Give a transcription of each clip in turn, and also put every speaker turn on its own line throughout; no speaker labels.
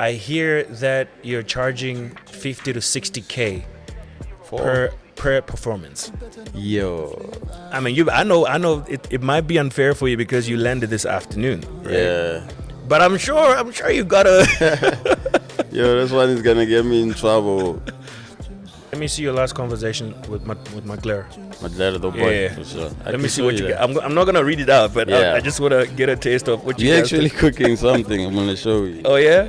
I hear that you're charging 50 to 60K
For
per performance.
yo,
I mean, I know it might be unfair for you because you landed this afternoon, right?
yeah,
But I'm sure you gotta.
yo, this one is gonna get me in trouble.
Let me see your last conversation with Maglera.
Maglera Doe Boy,
Yeah.
for sure.
Let me see what you get. I'm not gonna read it out, but
Yeah.
I just wanna get a taste of what you
You're
guys
actually
think.
cooking something. I'm gonna show you.
Oh yeah,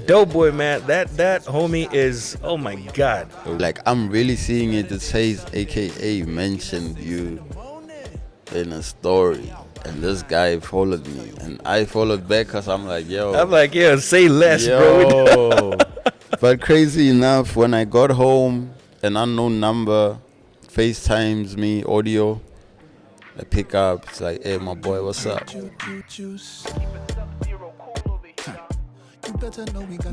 Doe Boy, man. That homie is. Oh my God.
Like I'm really seeing it. It says AKA mentioned you in a story, and this guy followed me, and I followed back because I'm like, yo.
I'm like, yeah, say less, bro.
Yo. But crazy enough, when I got home, an unknown number FaceTimes me audio. I pick up. It's like, hey, my boy, what's up?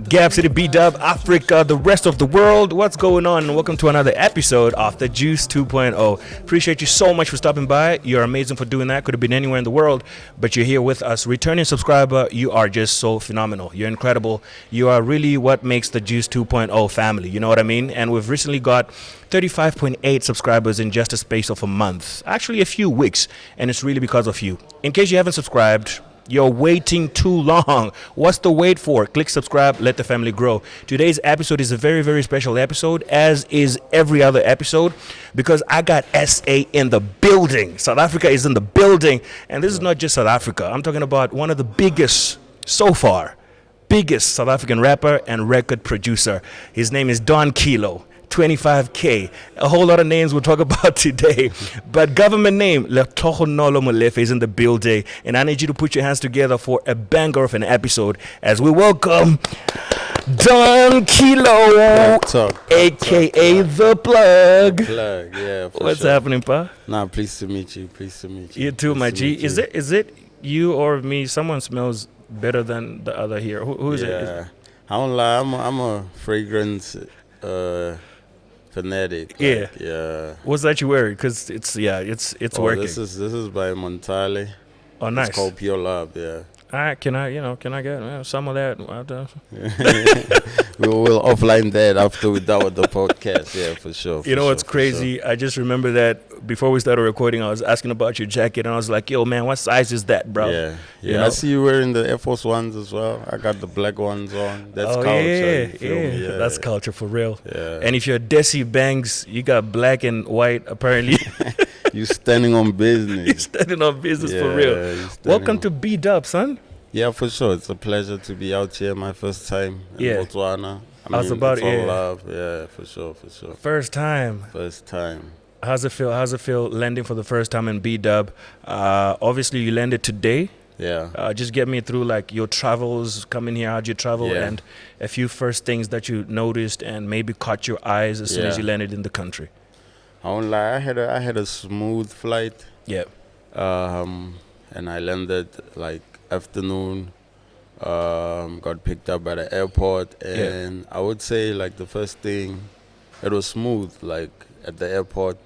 Gap City, B-Dub, Africa, the rest of the world. What's going on? And welcome to another episode of the Juice 2.0. Appreciate you so much for stopping by. You're amazing for doing that. Could have been anywhere in the world, but you're here with us. Returning subscriber, you are just so phenomenal. You're incredible. You are really what makes the Juice 2.0 family. You know what I mean? And we've recently got 35.8 subscribers in just a space of a month. Actually, a few weeks. And it's really because of you. In case you haven't subscribed, you're waiting too long. What's the wait for? Click subscribe, let the family grow. Today's episode is a very, very special episode, as is every other episode, because I got SA in the building. South Africa is in the building. And this is not just South Africa. I'm talking about one of the biggest, so far, biggest South African rapper and record producer. His name is Don Kilo. 25K. A whole lot of names we'll talk about today. But government name, Letogonolo Molefe, is in the building. And I need you to put your hands together for a banger of an episode as we welcome Don Kilo, a.k.a. The Plug.
Plug, yeah.
What's
sure.
happening, pa?
Nah, pleased to meet you. Pleased to meet you.
You too, my
Pleased to
G.
meet
Is
you.
it you or me? Someone smells better than the other here. Who is it?
Yeah. I don't lie. I'm a fragrance fanatic.
Yeah.
Yeah.
What's that you wearing? Because it's working.
This is by Montale.
Oh, nice.
It's called Pure Love. Yeah.
All right, can I get some of that?
We'll offline that after we're done with the podcast. Yeah, for sure.
You know what's crazy?
Sure.
I just remember that before we started recording, I was asking about your jacket, and I was like, "Yo, man, what size is that, bro?"
Yeah.
You know?
I see you wearing the Air Force Ones as well. I got the black ones on. That's culture.
Yeah,
you feel me? Yeah,
that's culture for real.
Yeah.
And if you're Desi Bangs, you got black and white. Apparently,
you standing on business.
you're standing on business for real. Welcome to B-Dub, son.
Yeah, for sure. It's a pleasure to be out here. My first time in Botswana.
I was about
it's all love. Yeah, for sure.
First time. How's it feel landing for the first time in B-Dub? Obviously, you landed today.
Yeah.
Just get me through like your travels coming here. How'd you travel?
Yeah.
And a few first things that you noticed and maybe caught your eyes as soon as you landed in the country.
I won't lie. I had a smooth flight.
Yeah.
And I landed like afternoon. Got picked up by the airport, and I would say like the first thing, it was smooth. Like at the airport,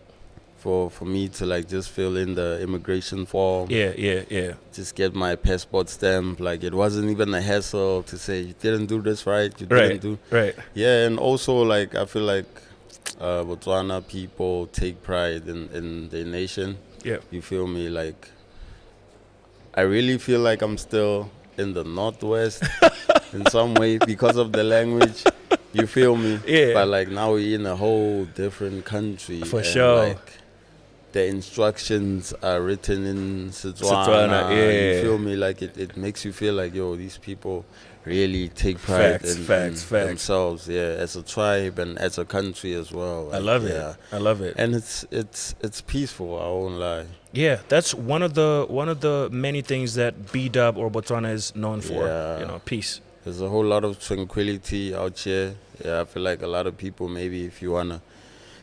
for me to like just fill in the immigration form.
Yeah.
Just get my passport stamp. Like it wasn't even a hassle to say you didn't do this right. You didn't do.
Right.
Yeah, and also like I feel like Botswana people take pride in their nation.
Yeah.
You feel me? Like I really feel like I'm still in the Northwest in some way because of the language. You feel me?
Yeah.
But like now we're in a whole different country.
For sure.
Like the instructions are written in Setswana.
Yeah.
You feel me? Like it makes you feel like, yo, these people really take pride in themselves, as a tribe and as a country as well. Like,
I love it.
And it's peaceful, I won't lie.
Yeah, that's one of the many things that B-Dub or Botswana is known for.
Yeah.
Peace.
There's a whole lot of tranquility out here. Yeah, I feel like a lot of people, maybe if you wanna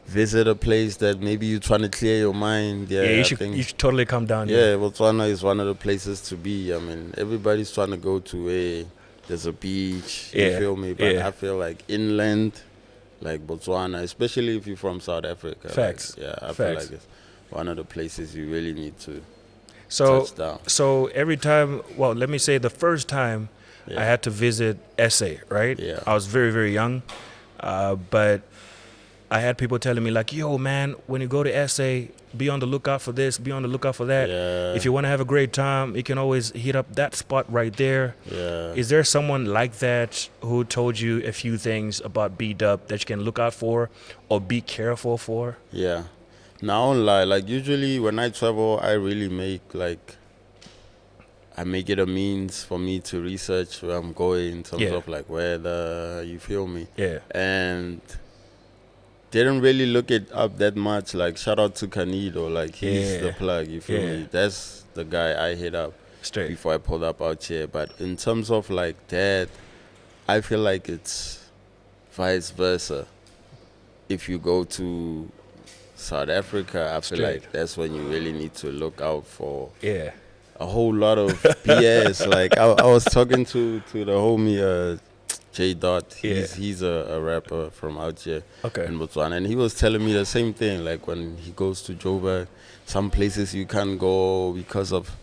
visit a place that maybe you're trying to clear your mind,
you should totally come down
here. Yeah, Botswana is one of the places to be. I mean, everybody's trying to go to there's a beach, you feel me? But I feel like inland, like Botswana, especially if you're from South Africa.
Facts.
Like, I feel like it's one of the places you really need to touch down.
So every time, well, let me say the first time I had to visit SA, right?
Yeah.
I was very, very young, but I had people telling me like, yo, man, when you go to SA, be on the lookout for this, be on the lookout for that.
Yeah.
If you want to have a great time, you can always hit up that spot right there.
Yeah.
Is there someone like that who told you a few things about B-Dub that you can look out for or be careful for?
Yeah. Now, I won't lie, like usually when I travel, I really I make it a means for me to research where I'm going in terms of like weather, you feel me?
Yeah.
And didn't really look it up that much. Like shout out to Canido, like he's the plug, you feel me? That's the guy I hit up
Straight.
before I pulled up out here. But in terms of like that, I feel like it's vice versa. If you go to South Africa, I feel like that's when you really need to look out for a whole lot of BS. Like I was talking to the homie J Dot. He's a rapper from out here in Botswana, and he was telling me the same thing. Like when he goes to Joburg, some places you can't go because of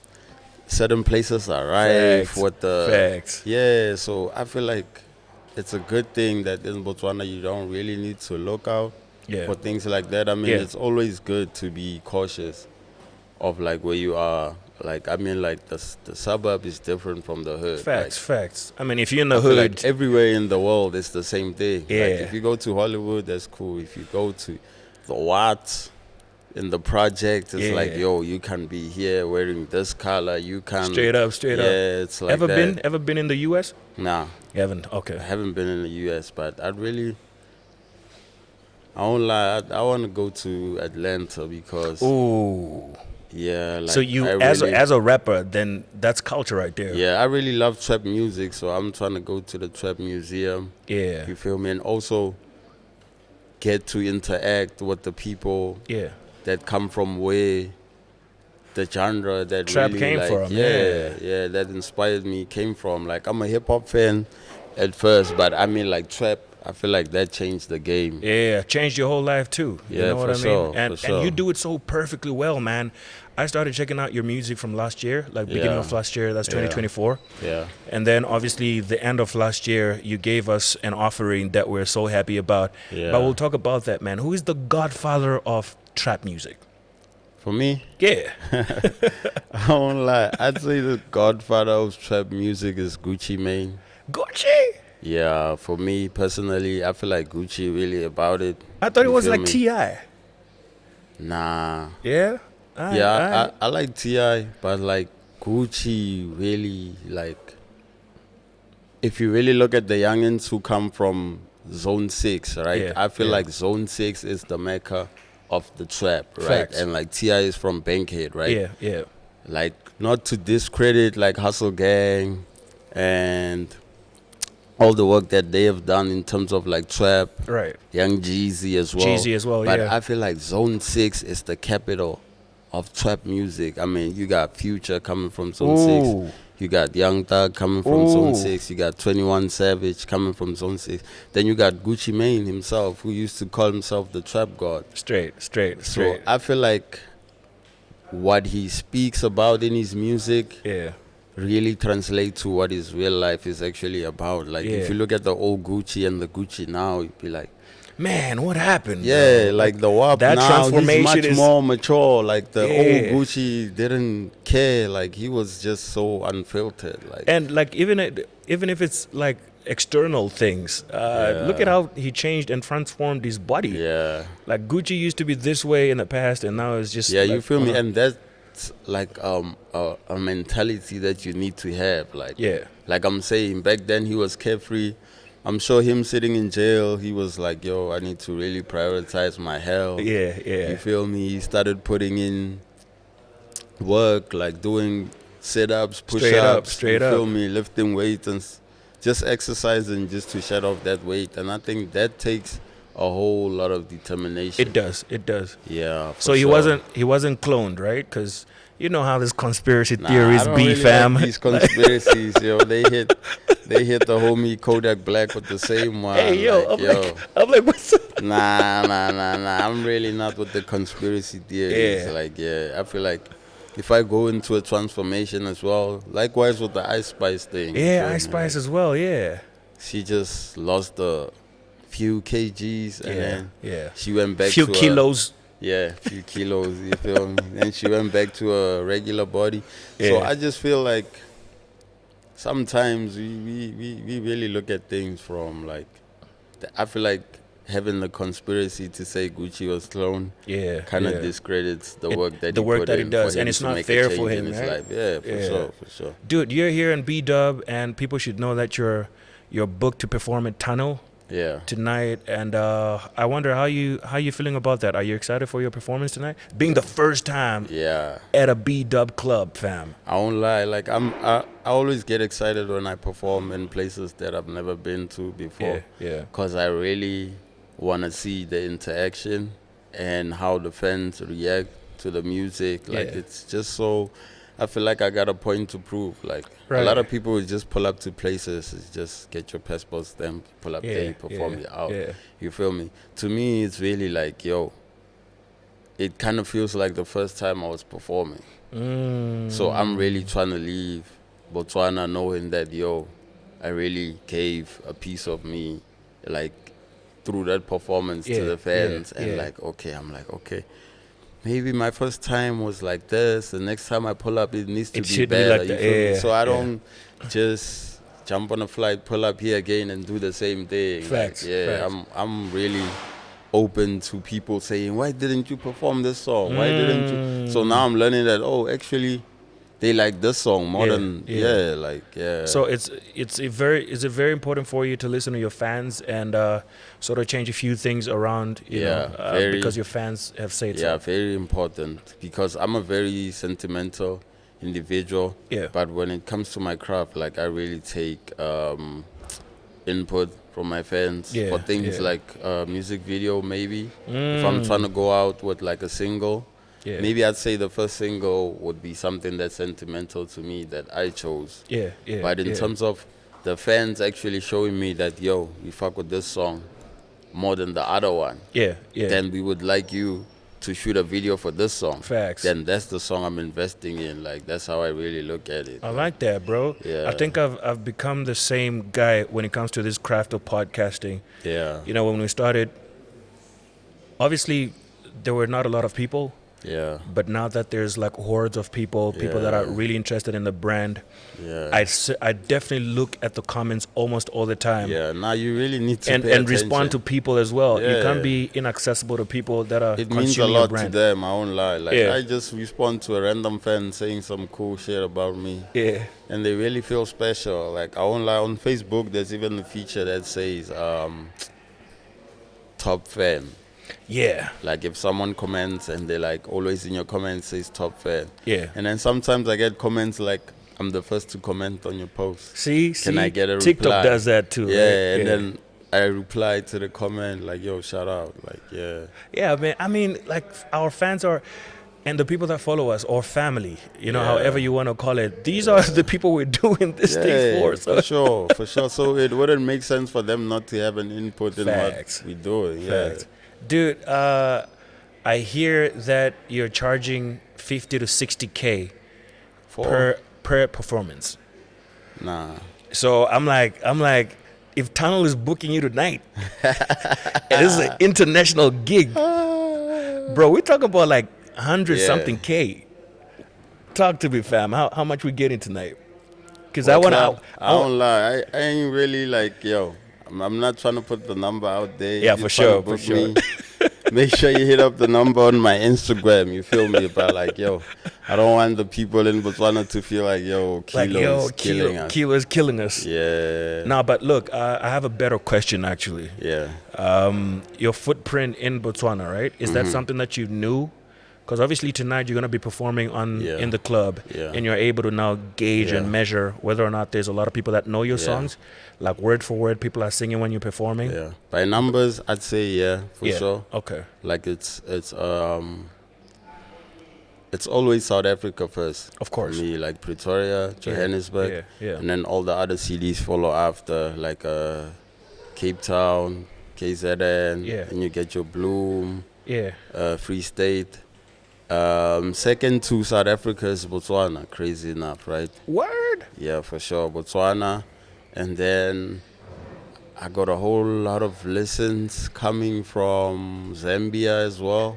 certain places are rife with the So I feel like it's a good thing that in Botswana you don't really need to look out for things like that. I mean, it's always good to be cautious of like where you are. Like I mean, like the suburb is different from the hood.
Facts. I mean, if you're in the hood,
like everywhere in the world, it's the same thing. Like if you go to Hollywood, that's cool. If you go to the Watts in the project, it's like, yo, you can be here wearing this color. You can
straight up.
Yeah, it's like
Ever been in the U.S.?
Nah,
you haven't. Okay,
I haven't been in the U.S., but I won't lie. I want to go to Atlanta because.
Ooh.
Yeah, like
so you as a rapper, then that's culture right there.
Yeah, I really love trap music, so I'm trying to go to the trap museum.
Yeah,
you feel me, and also get to interact with the people. That come from where the genre that
trap
really,
came
like,
from.
Yeah, that inspired me came from. Like I'm a hip hop fan at first, but I mean like trap. I feel like that changed the game.
Yeah, changed your whole life too. You know what I mean?
Sure,
and you do it so perfectly well, man. I started checking out your music from last year, like beginning of last year. That's 2024.
Yeah.
And then obviously the end of last year, you gave us an offering that we're so happy about.
Yeah.
But we'll talk about that, man. Who is the godfather of trap music?
For me?
Yeah.
I won't lie. I'd say the godfather of trap music is Gucci Mane.
Gucci?
Yeah, for me personally, I feel like Gucci really about it.
I thought it was like T.I.
Nah.
Yeah?
I like T.I., but like Gucci really, like, if you really look at the youngins who come from Zone 6, right? I feel like Zone 6 is the mecca of the trap, right?
Facts.
And like T.I. is from Bankhead, right?
Yeah.
Like, not to discredit like Hustle Gang and all the work that they have done in terms of like trap,
right?
Young Jeezy as well. But I feel like Zone 6 is the capital of trap music. I mean, you got Future coming from Zone 6. You got Young Thug coming from Zone 6. You got 21 Savage coming from Zone 6. Then you got Gucci Mane himself, who used to call himself the Trap God.
Straight.
So I feel like what he speaks about in his music really translate to what his real life is actually about. Like if you look at the old Gucci and the Gucci now, you'd be like,
man, what happened?
Yeah,
bro?
like the WAP
that
now,
transformation
he's much more mature. Like the old Gucci didn't care. Like he was just so unfiltered. Like,
and like even if it's like external things, look at how he changed and transformed his body.
Yeah,
like Gucci used to be this way in the past, and now it's just
you feel me? And that's like a mentality that you need to have. Like like I'm saying, back then he was carefree. I'm sure him sitting in jail, he was like, yo, I need to really prioritize my health. You feel me? He started putting in work, like doing sit-ups, push-ups.
Straight up.
You feel me? Lifting weights and just exercising just to shed off that weight. And I think that takes a whole lot of determination.
It does.
Yeah.
So he wasn't cloned, right? Because you know how this conspiracy theories be,
really
fam.
Like these conspiracies, yo, they hit the homie Kodak Black with the same one.
Hey, yo,
like,
I'm like, what's up?
Nah. I'm really not with the conspiracy theories. Like, I feel like if I go into a transformation as well, likewise with the Ice Spice thing. you
Yeah,
feel
Ice
me?
Spice
Like,
as well. Yeah.
she just lost a few kgs and
Yeah.
then
Yeah.
she went back
Few
to
kilos.
a few kilos, you feel me? Then she went back to a regular body. So
Yeah.
I just feel like sometimes we really look at things from like, I feel like having the conspiracy to say Gucci was cloned
Yeah.
kind of
yeah.
discredits the
It-
work that
the
he
work
put
that he
in
does,
for him
and it's
to
not
make
fair
a change
for him,
in his
right?
life. Yeah, for
Yeah.
sure, for sure.
Dude, you're here in B-Dub, and people should know that you're booked to perform at Tunnel
Yeah.
tonight, and I wonder how you feeling about that. Are you excited for your performance tonight? Being the first time
Yeah.
at a B-Dub club, fam.
I won't lie, like I always get excited when I perform in places that I've never been to before.
Yeah.
Because I really want to see the interaction and how the fans react to the music. Like,
Yeah.
it's just so, I feel like I got a point to prove. Like,
Right.
a lot of people would just pull up to places, it's just get your passport stamp, pull up there, perform, you're out.
Yeah.
You feel me? To me, it's really like, yo, it kind of feels like the first time I was performing. So I'm really trying to leave Botswana knowing that, yo, I really gave a piece of me, like, through that performance to the fans. And like, I'm like, okay, maybe my first time was like this. The next time I pull up, it needs to
It
be
should be
better.
like
you
that,
feel me?
yeah,
So I
yeah.
don't just jump on a flight, pull up here again, and do the same thing.
Facts,
Like, yeah,
facts.
I'm really open to people saying, why didn't you perform this song? Why didn't you? So now I'm learning that, oh, actually, they like this song more than
So is it very important for you to listen to your fans and sort of change a few things around, you know,
very,
because your fans have said
yeah,
so.
very important, because I'm a very sentimental individual.
Yeah.
But when it comes to my craft, like, I really take input from my fans
Yeah,
for things
yeah.
like music video. Maybe if I'm trying to go out with like a single,
Yeah.
maybe I'd say the first single would be something that's sentimental to me that I chose.
Yeah.
But in terms of the fans actually showing me that, yo, we fuck with this song more than the other one, then we would like you to shoot a video for this song.
Facts.
Then that's the song I'm investing in. Like, that's how I really look at it.
I like that, bro.
Yeah.
I think I've become the same guy when it comes to this craft of podcasting.
Yeah.
You know, when we started, obviously there were not a lot of people.
Yeah.
But now that there's like hordes of people that are really interested in the brand,
Yeah.
I definitely look at the comments almost all the time.
Yeah. Now you really need to
And
pay
respond to
attention.
people as well. You
Yeah.
can't be inaccessible to people that are
It
consuming
means a
your
lot to
brand.
them, I won't lie. Like,
Yeah.
I just respond to a random fan saying some cool shit about me.
Yeah.
And they really feel special. Like, I won't lie, on Facebook, there's even a feature that says top fan.
Yeah.
Like, if someone comments and they like always in your comments says top fan.
Yeah.
And then sometimes I get comments like, I'm the first to comment on your post.
See,
Can I get a
TikTok
reply?
does that too.
Yeah,
right?
and then I reply to the comment like, yo, shout out. Like, yeah.
Yeah, man. I mean, like our fans are, and the people that follow us, or family, you know,
Yeah.
however you want to call it. These are the people we're doing this thing for. So.
for sure, for sure. So it wouldn't make sense for them not to have an input in
Facts.
what we do. Yeah.
Facts. Dude, I hear that you're charging 50 to 60K per performance.
Nah.
So I'm like, if Tunnel is booking you tonight, and this is an international gig, bro, we're talking about like 100 something K. Talk to me, fam. How much we getting tonight? Because I
Well,
want to.
I don't lie. I ain't really like, yo, I'm not trying to put the number out there.
Yeah,
If
for
you're trying
sure,
to
for
book me, make sure you hit up the number on my Instagram. You feel me? But like, yo, I don't want the people in Botswana to feel like, yo, Kilo is killing us.
Kilo is killing us.
Yeah.
Nah, but look, I have a better question actually.
Yeah.
Your footprint in Botswana, right? Is that something that you knew? Because obviously tonight you're going to be performing in the club, and you're able to now gauge and measure whether or not there's a lot of people that know your songs, like word for word, people are singing when you're performing.
Yeah. By numbers, I'd say for sure.
Okay.
Like it's always South Africa first.
Of course.
For me, like Pretoria, Johannesburg,
Yeah.
and then all the other cities follow after, like Cape Town, KZN, and you get your Bloom,
Yeah.
Free State, Second to South Africa is Botswana, crazy enough, right?
Word.
Yeah, for sure, Botswana. And then I got a whole lot of listens coming from Zambia as well,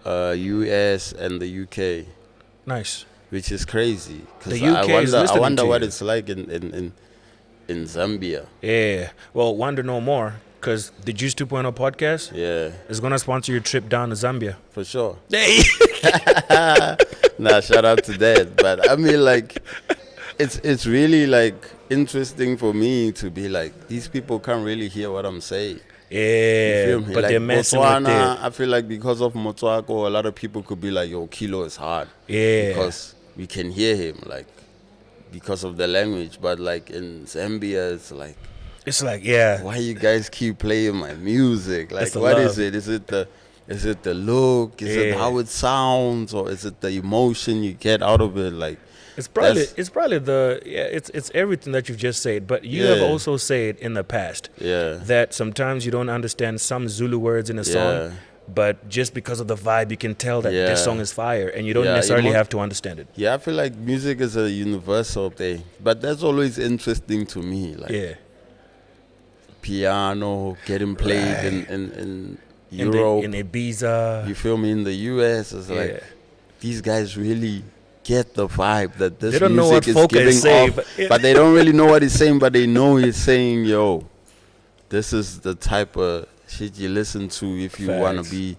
US and the UK,
Nice.
which is crazy.
The
Because
UK is
I
listening
wonder
to
what
you.
it's like in Zambia.
Yeah. Well, wonder no more, because the Juice 2.0 podcast
Yeah,
is gonna sponsor your trip down to Zambia.
for sure.
Hey.
Nah, shout out to that. But I mean, like, it's really like interesting for me to be like, these people can't really hear what I'm saying. You
Yeah,
feel me?
but
Like
they're messing with
Botswana,
it.
I feel like because of Motswako, a lot of people could be like, yo, Kilo is hard.
Yeah.
Because we can hear him, like, because of the language. But like in Zambia, it's like,
It's like, yeah.
why you guys keep playing my music? Like,
It's the
what
love.
is it? Is it the look? Is it
Yeah.
how it sounds? Or is it the emotion you get out of it? Like,
It's probably
That's-
the it's everything that you've just said, but you have
Yeah.
also said in the past
yeah.
that sometimes you don't understand some Zulu words in a
Yeah.
song, but just because of the vibe, you can tell that this
Yeah.
song is fire, and you don't
Yeah,
necessarily
emo-
have to understand it.
Yeah, I feel like music is a universal thing. But that's always interesting to me. Like,
Yeah,
piano getting played
Right.
in Europe.
in Ibiza.
You feel me? In the US, it's
Yeah.
like these guys really get the vibe that this
They don't know
music
what
is
Folka
giving
is saying,
off,
but- yeah.
but they don't really know what he's saying. But they know he's saying, "Yo, this is the type of shit you listen to if you want
Facts.
to be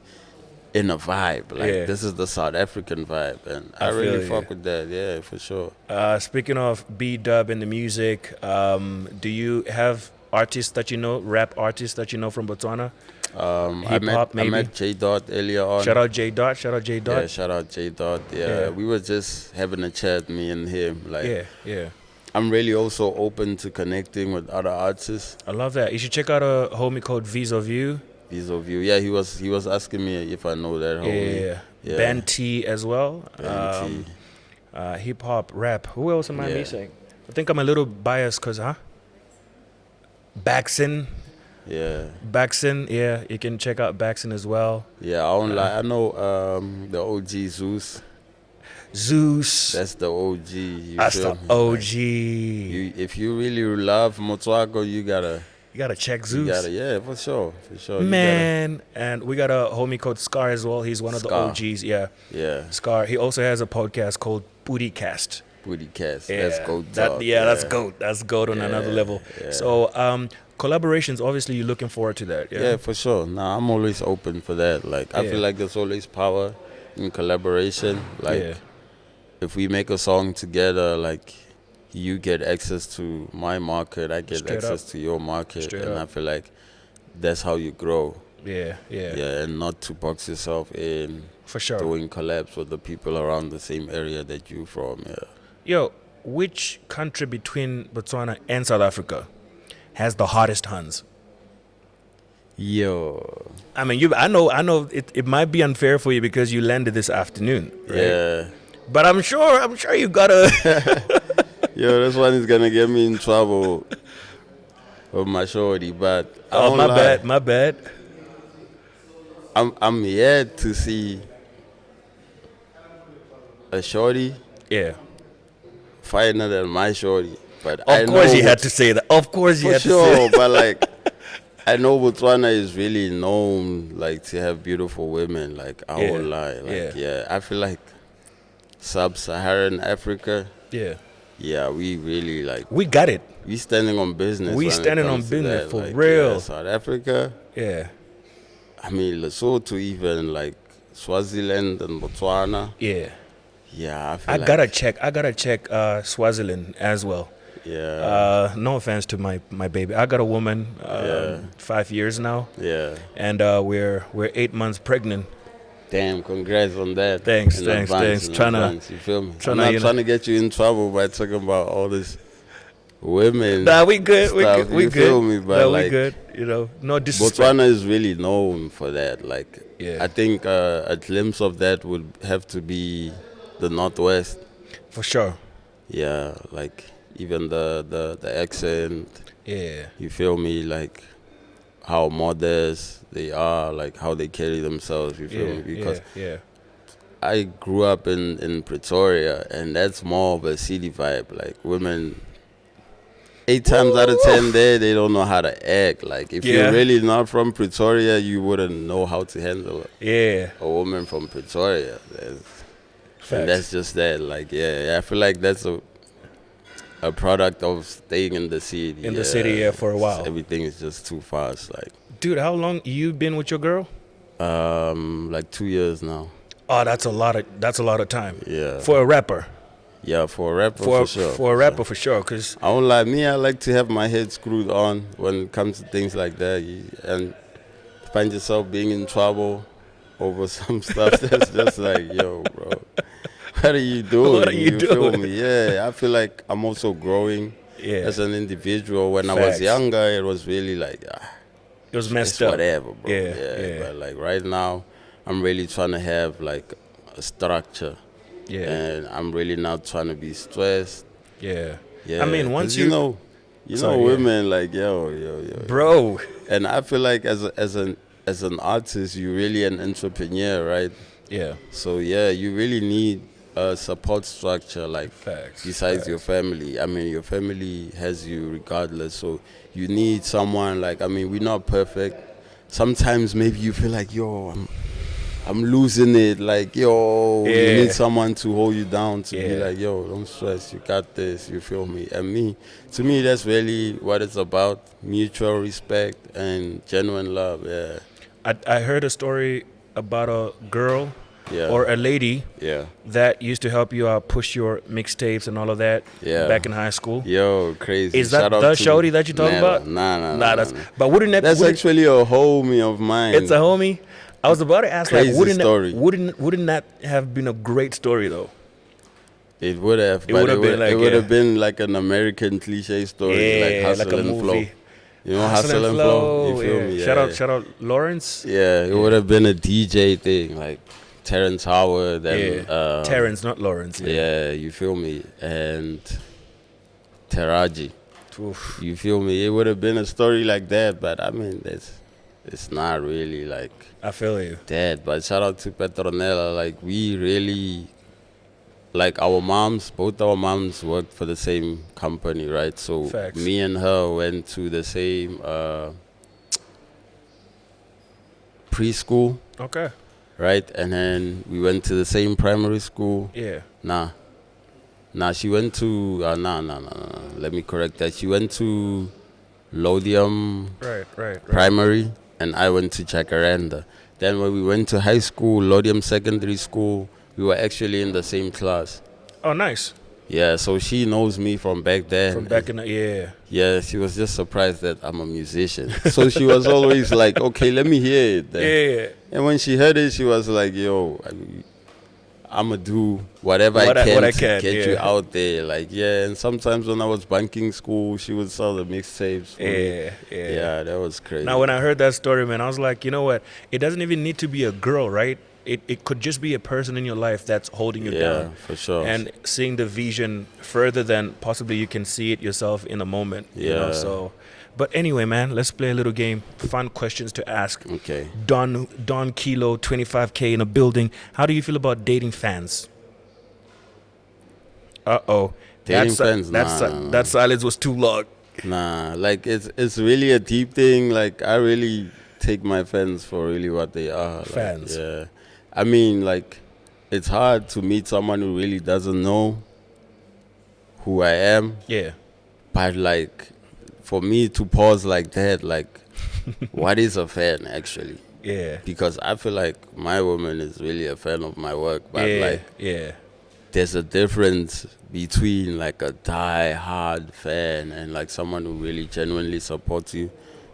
in a vibe. Like
Yeah.
this is the South African vibe, and I
feel
really
you.
fuck with that. Yeah, for sure.
Speaking of B-dub in the music, do you have artists that you know, rap artists that you know from Botswana?
I
Hip-hop, maybe?
met J Dot earlier on.
Shout out J Dot. Shout out J
Yeah,
Dot.
shout out J Dot. Yeah,
Yeah.
we were just having a chat, me and him. Like,
Yeah, yeah.
I'm really also open to connecting with other artists.
I love that. You should check out a homie called Vis of You.
Vis of you. Yeah, he was asking me if I know that homie.
Yeah.
Yeah.
Ben T as well.
Ben T.
Hip hop, rap. Who else am I
Yeah.
missing? I think I'm a little biased because, Baxon.
Yeah,
Yeah, you can check out Baxon as well.
yeah. I don't lie. I know the OG Zeus.
Zeus.
That's the OG. You
That's
feel
the
me?
OG.
If you really love Motswako, you gotta.
You gotta check
You
Zeus.
gotta, yeah, for sure. You
Man. And we got a homie called Scar as well. He's one of the
Scar.
OGs. Yeah.
gotta, yeah.
Scar. He also has a podcast called Booty Cast.
Booty cast.
Yeah,
That's goat
that,
talk.
yeah, that's goat. That's goat on another
Yeah,
level.
yeah.
So, collaborations. Obviously, you're looking forward to that.
Yeah, for sure. Nah, I'm always open for that. Like, I
Yeah.
feel like there's always power in collaboration. Like,
Yeah.
if we make a song together, like, you get access to my market, I get
Straight
access
up.
to your market,
Straight
and
up.
I feel like that's how you grow.
Yeah, yeah,
Yeah, and not to box yourself in
for sure.
doing collabs with the people around the same area that you from. Yeah.
Yo, which country between Botswana and South Africa has the hottest Huns?
Yo.
I mean, I know it might be unfair for you because you landed this afternoon, right?
Yeah.
But I'm sure you gotta.
Yo, this one is gonna get me in trouble with my shorty, but I
Oh,
won't
my
lie.
bad, my bad.
I'm yet to see a shorty
Yeah.
finer than my shorty. But
Of course, you had
Bots-
to say that. Of course, you
for
had to say.
sure. But like, I know Botswana is really known like to have beautiful women. Like, I
Yeah,
won't lie. Like,
yeah.
yeah, I feel like sub-Saharan Africa.
Yeah,
Yeah, we really like.
we got it.
We standing on business.
We
when it
standing on
comes to
business
that.
for
Like,
real.
yeah, South Africa.
Yeah,
I mean, Lesotho, even like Swaziland and Botswana.
yeah.
Yeah, I feel
I
like,
gotta check Swaziland as well.
Yeah,
No offense to my baby. I got a woman,
Yeah.
5 years now,
yeah.
and we're 8 months pregnant.
Damn, congrats on that.
Thanks,
In
thanks,
advance,
thanks.
in
Tryna-
advance, you feel me?
tryna,
I'm not
you know-
trying to get you in trouble by talking about all this women.
Nah, we good. We
stuff,
good. We
you
good.
feel me? But
Nah,
like,
we good. You know, no disrespect.
Botswana is really known for that. Like,
Yeah.
I think a glimpse of that would have to be the Northwest.
For sure.
Yeah, like even the accent.
Yeah.
You feel me? Like how modest they are, like how they carry themselves. You feel
Yeah.
me? Because
yeah.
I grew up in Pretoria, and that's more of a city vibe. Like women, 8 times out of 10 there, they don't know how to act. Like if you're really not from Pretoria, you wouldn't know how to handle a woman from Pretoria. And that's just that. Like I feel like that's a product of staying in the city.
In the city, for a while.
Everything is just too fast. Like,
dude, how long you been with your girl?
Like 2 years now.
Oh, that's a lot of time.
Yeah.
For a rapper.
Yeah, for a rapper for sure.
For a rapper for sure, cause
I don't like me. I like to have my head screwed on when it comes to things like that, and find yourself being in trouble over some stuff. That's just like, yo, bro, what are you doing?
What are you doing?
Feel me? Yeah, I feel like I'm also growing as an individual. When
Facts.
I was younger, it was really like,
it was messed up.
Whatever, bro.
Yeah.
But like right now, I'm really trying to have like a structure.
Yeah.
And I'm really not trying to be stressed.
Yeah.
Yeah.
I mean, once
you know women like yo,
bro.
And I feel like as an artist, you're really an entrepreneur, right?
Yeah.
So you really need a support structure, like
Facts.
besides your family. I mean, your family has you regardless. So you need someone like, I mean, we're not perfect. Sometimes maybe you feel like, yo, I'm losing it. Like, yo, you need someone to hold you down, to be like, yo, don't stress, you got this, you feel me? And to me, that's really what it's about, mutual respect and genuine love,
I heard a story about a girl or a lady that used to help you out push your mixtapes and all of that back in high school.
Yo, crazy.
Is that the shorty that you talking about?
Nah.
But wouldn't that...
That's actually a homie of mine.
It's a homie? I was about to ask,
crazy
like,
story.
Wouldn't that have been a great story though?
It would have. It would have been like an American cliche story, like Hustle
like a
and
movie.
Flow. You know Hustle and Flow? You feel me?
Shout out Lawrence.
Yeah, it would have been a DJ thing, like Terrence Howard and
Terrence, not Lawrence.
Yeah, you feel me? And Taraji.
Oof.
You feel me? It would have been a story like that, but I mean, it's not really like...
I feel you.
That, but shout out to Petronella. Like, we really... Like, both our moms worked for the same company, right? So,
Facts.
Me and her went to the same preschool.
Okay.
Right? And then we went to the same primary school.
Yeah.
Nah, she went to... Let me correct that. She went to Lodium
Right.
Primary, and I went to Jacaranda. Then when we went to high school, Lodium Secondary School, we were actually in the same class.
Oh, nice.
Yeah, so she knows me from back then.
From back in the...
Yeah, she was just surprised that I'm a musician. So she was always like, okay, let me hear it then.
Yeah.
And when she heard it, she was like, yo, I'm going to do whatever I can to get you out there. Like, and sometimes when I was banking school, she would sell the mixtapes for me. Yeah, that was crazy.
Now, when I heard that story, man, I was like, you know what? It doesn't even need to be a girl, right? It could just be a person in your life that's holding you down.
Yeah, for sure.
And seeing the vision further than possibly you can see it yourself in a moment.
Yeah.
You know, so... But anyway, man, let's play a little game. Fun questions to ask.
Okay.
Don Kilo, 25K in a building. How do you feel about dating fans? Uh-oh.
Dating fans?
That silence was too long.
Nah, like it's really a deep thing. Like, I really take my fans for really what they are.
Fans.
Like, yeah. I mean, like, it's hard to meet someone who really doesn't know who I am.
Yeah.
But, like, for me to pause like that, like, what is a fan, actually?
Yeah.
Because I feel like my woman is really a fan of my work. But, there's a difference between, like, a die-hard fan and, like, someone who really genuinely supports you.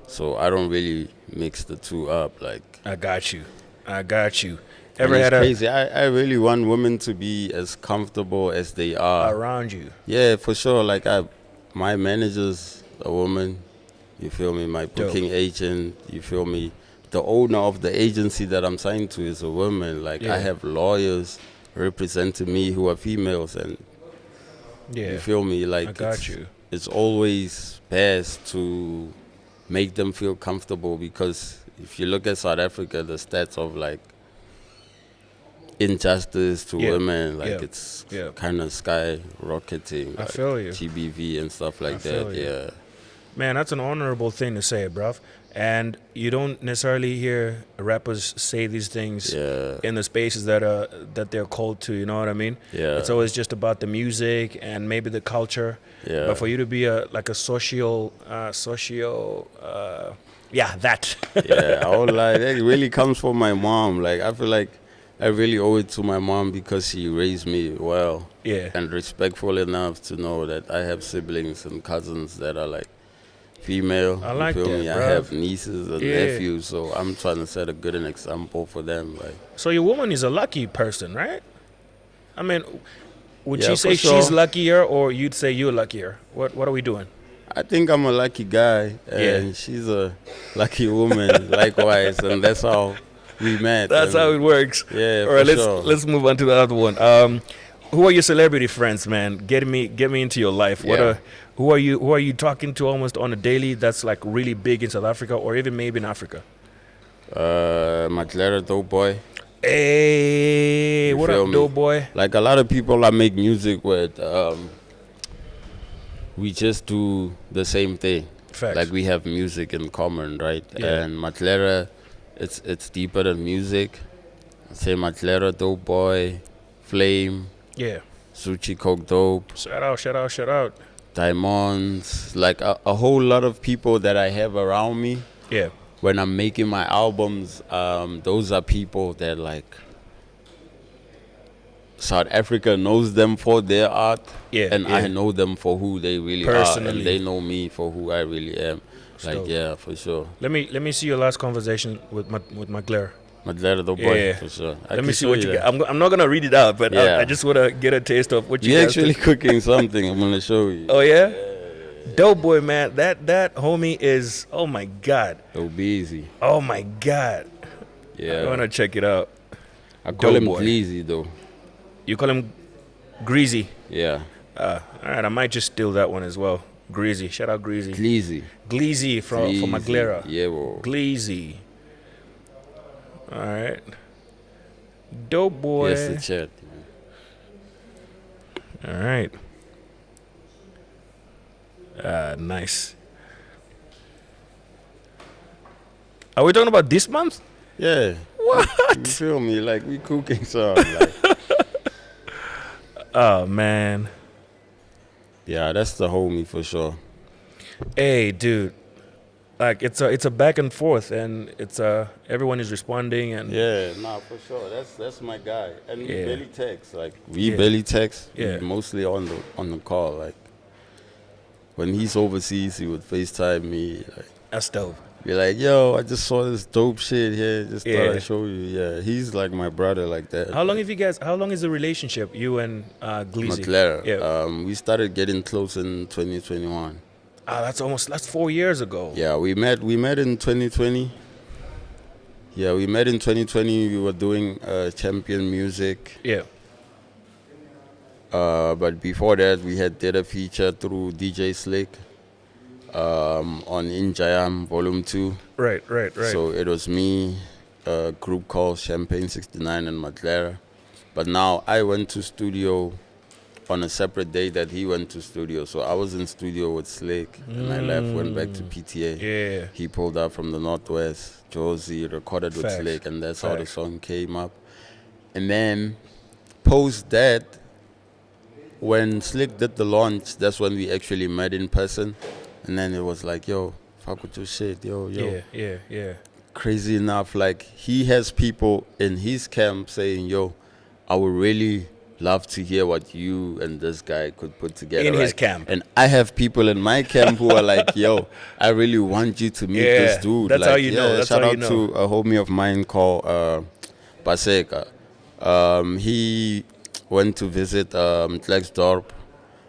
So I don't really mix the two up. Like,
I got you.
It's crazy. I really want women to be as comfortable as they are
around you.
Yeah, for sure. Like, my manager's a woman. You feel me? My booking agent. You feel me? The owner of the agency that I'm signed to is a woman. Like, I have lawyers representing me who are females, and you feel me? Like,
I got you.
It's always best to make them feel comfortable, because if you look at South Africa, the stats of, like, injustice to
Yeah.
women, like
Yeah.
it's
Yeah.
kind of skyrocketing,
I
like
feel you.
GBV and stuff like
feel
that.
you.
Yeah,
Man, that's an honorable thing to say, bruv. And you don't necessarily hear rappers say these things
yeah,
in the spaces that they're called to. You know what I mean?
yeah,
It's always just about the music and maybe the culture.
yeah.
But for you to be a yeah, that.
Yeah, I won't lie. That really comes from my mom. Like, I feel like I really owe it to my mom because she raised me well
Yeah.
and respectful enough to know that I have siblings and cousins that are like female.
I
You
like
feel
that,
me? I
bruv.
have nieces and
Yeah.
nephews, so I'm trying to set a good an example for them. Like,
So your woman is a lucky person, right? I mean, would
Yeah,
she say
for sure.
she's luckier, or you'd say you're luckier? What are we doing?
I think I'm a lucky guy, and she's a lucky woman, likewise, and that's how we met.
That's
and
how it works.
Yeah,
All right,
for sure.
let's move on to the other one. Who are your celebrity friends, man? Get me into your life.
Yeah.
Who are you talking to almost on a daily? That's like really big in South Africa, or even maybe in Africa.
Maglera Doe Boy.
Hey,
You
what
feel
up,
me?
Doe Boy?
Like a lot of people I make music with, we just do the same thing.
Facts.
Like we have music in common, right?
Yeah.
And Maglera, it's deeper than music. Say Maglera Doe Boy, Flame,
Yeah.
Suchi Coke Dope,
Shout out.
Diamonds, like a whole lot of people that I have around me.
Yeah.
When I'm making my albums, those are people that like South Africa knows them for their art,
Yeah,
and
yeah.
I know them for who they really are,
Personally.
and they know me for who I really am. Like,
Dope.
yeah, for sure.
Let me see your last conversation with Maglera.
Maglera Doe Boy,
Yeah.
for sure.
Let me see what you get. I'm not gonna read it out, but
Yeah.
I just wanna get a taste of what you
You're
guys
actually
do.
cooking something. I'm gonna show you.
Oh yeah? Dope Boy, man. That homie is, oh my god.
It'll be easy.
Oh my god.
Yeah.
I wanna check it out.
I call
Doe
him
Boy.
Gleezy though.
You call him Greasy.
Yeah.
Alright, I might just steal that one as well. Greasy. Shout out Greasy.
Gleezy.
Gleasy from
Gleezy.
Maglera.
Yeah, bro.
Gleasy. Alright. Dope Boy.
Yes, the chat.
Alright. Nice. Are we talking about this month?
Yeah.
What?
You feel me? Like we cooking something. Like,
Oh man.
yeah, that's the homie for sure.
Hey, dude. Like it's a back and forth, and it's everyone is responding, and
Yeah, nah, for sure. That's my guy. And we
Yeah.
barely text. Like we
Yeah.
barely text.
Yeah.
We mostly on the call. Like when he's overseas, he would FaceTime me. Like
that's dope.
be like, yo, I just saw this dope shit here. Just
Yeah.
thought I'd show you. Yeah, he's like my brother like that.
How long is the relationship, you and Gleasy?
Maglera.
Yeah.
We started getting close in 2021.
That's 4 years ago.
Yeah, we met in 2020. Yeah, we met in 2020. We were doing champion music.
Yeah.
But before that, we did a feature through DJ Slick on Injayam Volume 2.
Right.
So it was me, a group called Champagne 69 and Maglera. But now I went to studio on a separate day that he went to studio. So I was in studio with Slick, and I left, went back to PTA.
Yeah.
He pulled up from the Northwest, Josie, recorded with
Facts.
Slick, and that's how the
Facts.
song came up. And then post that, when Slick did the launch, that's when we actually met in person. And then it was like, yo, fuck with your shit, yo.
Yeah.
Crazy enough, like he has people in his camp saying, yo, I would really love to hear what you and this guy could put together.
In his
right?
camp.
And I have people in my camp who are like, yo, I really want you to meet this dude.
That's
like,
how you know. That's
shout
how
out
you know.
to a homie of mine called Paseka. He went to visit Klerksdorp.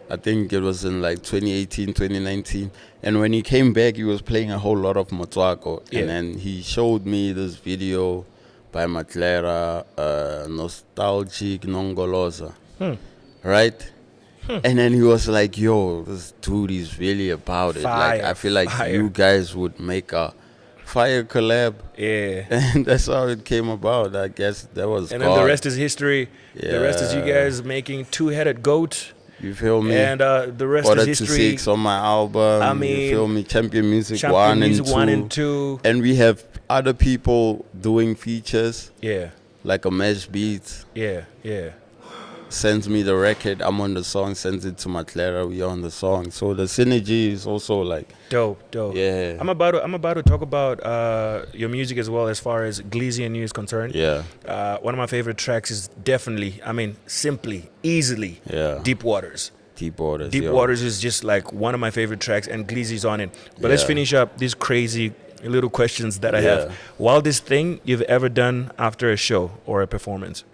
I think it was in like 2018, 2019. And when he came back, he was playing a whole lot of Motswako.
Yeah.
And then he showed me this video by Maglera, Nostalgic Nongoloza. Right? And then he was like, yo, this dude is really about it. Like, I feel like
Fire.
you guys would make a fire collab.
Yeah.
And that's how it came about. I guess that was
And
God.
then the rest is history.
Yeah.
The rest is you guys making Two-Headed Goat.
You feel me?
And the rest
Order
is
to
history.
6 on my album.
I mean,
you feel me? Champion Music,
Champion
1,
Music
and 2.
1 and 2.
And we have other people doing features.
Yeah.
Like a Mesh Beats.
Yeah. Yeah.
Sends me the record. I'm on the song. Sends it to Maglera. We on the song. So the synergy is also like
Dope.
Yeah.
I'm about to talk about your music as well as far as Gleezy and you is concerned.
Yeah.
One of my favorite tracks is definitely, simply, easily,
Yeah.
Deep Waters.
Deep Waters.
Deep
yo.
Waters is just like one of my favorite tracks, and Gleezy's on it. But let's
Yeah.
finish up these crazy little questions that I
Yeah.
have. Wildest thing you've ever done after a show or a performance?